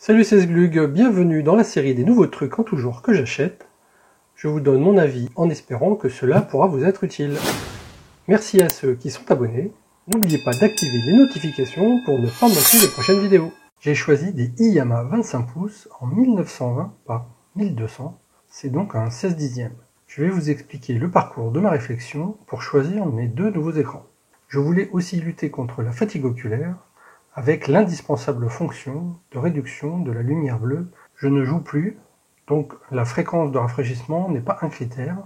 Salut, c'est Sglug, bienvenue dans la série des nouveaux trucs en tout genre que j'achète. Je vous donne mon avis en espérant que cela pourra vous être utile. Merci à ceux qui sont abonnés. N'oubliez pas d'activer les notifications pour ne pas manquer les prochaines vidéos. J'ai choisi des Iyama 25 pouces en 1920 par 1200, c'est donc un 16 dixième. Je vais vous expliquer le parcours de ma réflexion pour choisir mes deux nouveaux écrans. Je voulais aussi lutter contre la fatigue oculaire, avec l'indispensable fonction de réduction de la lumière bleue. Je ne joue plus, donc la fréquence de rafraîchissement n'est pas un critère.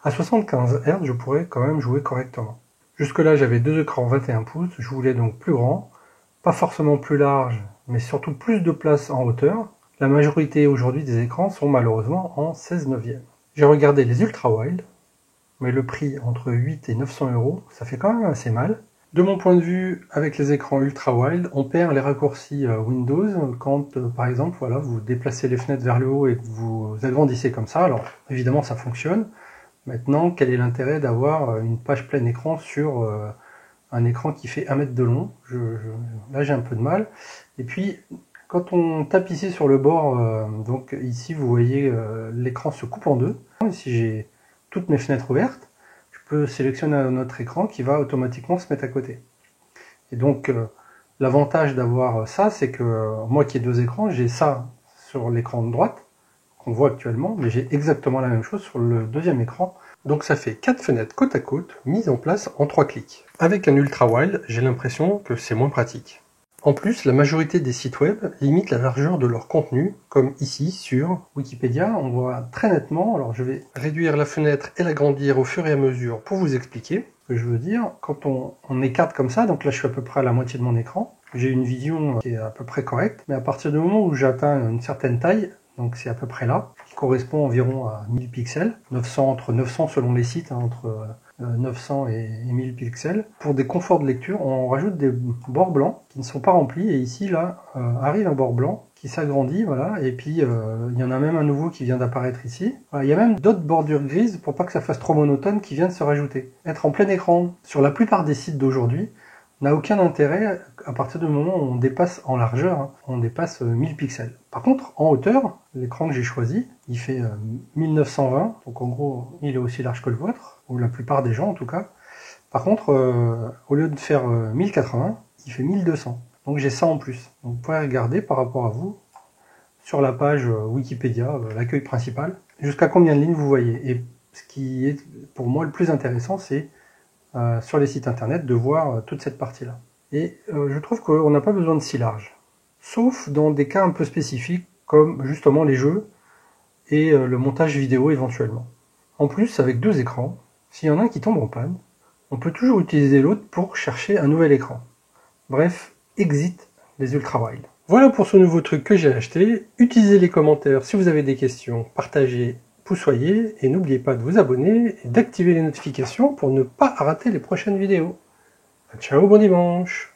À 75 Hz, je pourrais quand même jouer correctement. Jusque-là, j'avais deux écrans 21 pouces, je voulais donc plus grand, pas forcément plus large, mais surtout plus de place en hauteur. La majorité aujourd'hui des écrans sont malheureusement en 16 neuvième. J'ai regardé les ultra wide, mais le prix entre 8 et 900 €, ça fait quand même assez mal. De mon point de vue, avec les écrans ultra wide, on perd les raccourcis Windows quand, par exemple, voilà, vous déplacez les fenêtres vers le haut et que vous agrandissez comme ça. Alors, évidemment, ça fonctionne. Maintenant, quel est l'intérêt d'avoir une page plein écran sur un écran qui fait 1 mètre de long? Là, j'ai un peu de mal. Et puis, quand on tape ici sur le bord, donc ici, vous voyez l'écran se coupe en deux. Ici, j'ai toutes mes fenêtres ouvertes. Je peux sélectionner un autre écran qui va automatiquement se mettre à côté. Et donc l'avantage d'avoir ça, c'est que moi qui ai deux écrans, j'ai ça sur l'écran de droite, qu'on voit actuellement, mais j'ai exactement la même chose sur le deuxième écran. Donc ça fait 4 fenêtres côte à côte, mises en place en 3 clics. Avec un ultra wide, j'ai l'impression que c'est moins pratique. En plus, la majorité des sites web limitent la largeur de leur contenu, comme ici sur Wikipédia, on voit très nettement. Alors je vais réduire la fenêtre et l'agrandir au fur et à mesure pour vous expliquer ce que je veux dire. Quand on écarte comme ça, donc là je suis à peu près à la moitié de mon écran, j'ai une vision qui est à peu près correcte, mais à partir du moment où j'atteins une certaine taille, donc c'est à peu près là, qui correspond environ à 1000 pixels, 900 entre 900 selon les sites, entre 900 et 1000 pixels. Pour des conforts de lecture, on rajoute des bords blancs qui ne sont pas remplis, et ici là arrive un bord blanc qui s'agrandit, voilà, et puis il y en a même un nouveau qui vient d'apparaître ici. Voilà, il y a même d'autres bordures grises pour pas que ça fasse trop monotone qui viennent de se rajouter. Être en plein écran sur la plupart des sites d'aujourd'hui n'a aucun intérêt à partir du moment où on dépasse en largeur, on dépasse 1000 pixels. Par contre, en hauteur, l'écran que j'ai choisi, il fait 1920, donc en gros, il est aussi large que le vôtre, ou la plupart des gens en tout cas. Par contre, au lieu de faire 1080, il fait 1200. Donc j'ai ça en plus. Donc vous pouvez regarder par rapport à vous, sur la page Wikipédia, l'accueil principal, jusqu'à combien de lignes vous voyez. Et ce qui est pour moi le plus intéressant, c'est sur les sites internet de voir toute cette partie-là. Et je trouve qu'on n'a pas besoin de si large. Sauf dans des cas un peu spécifiques, comme justement les jeux et le montage vidéo éventuellement. En plus, avec deux écrans, s'il y en a un qui tombe en panne, on peut toujours utiliser l'autre pour chercher un nouvel écran. Bref, exit les ultra-wide. Voilà pour ce nouveau truc que j'ai acheté. Utilisez les commentaires si vous avez des questions, partagez, poussoyez, et n'oubliez pas de vous abonner et d'activer les notifications pour ne pas rater les prochaines vidéos. Ciao, bon dimanche!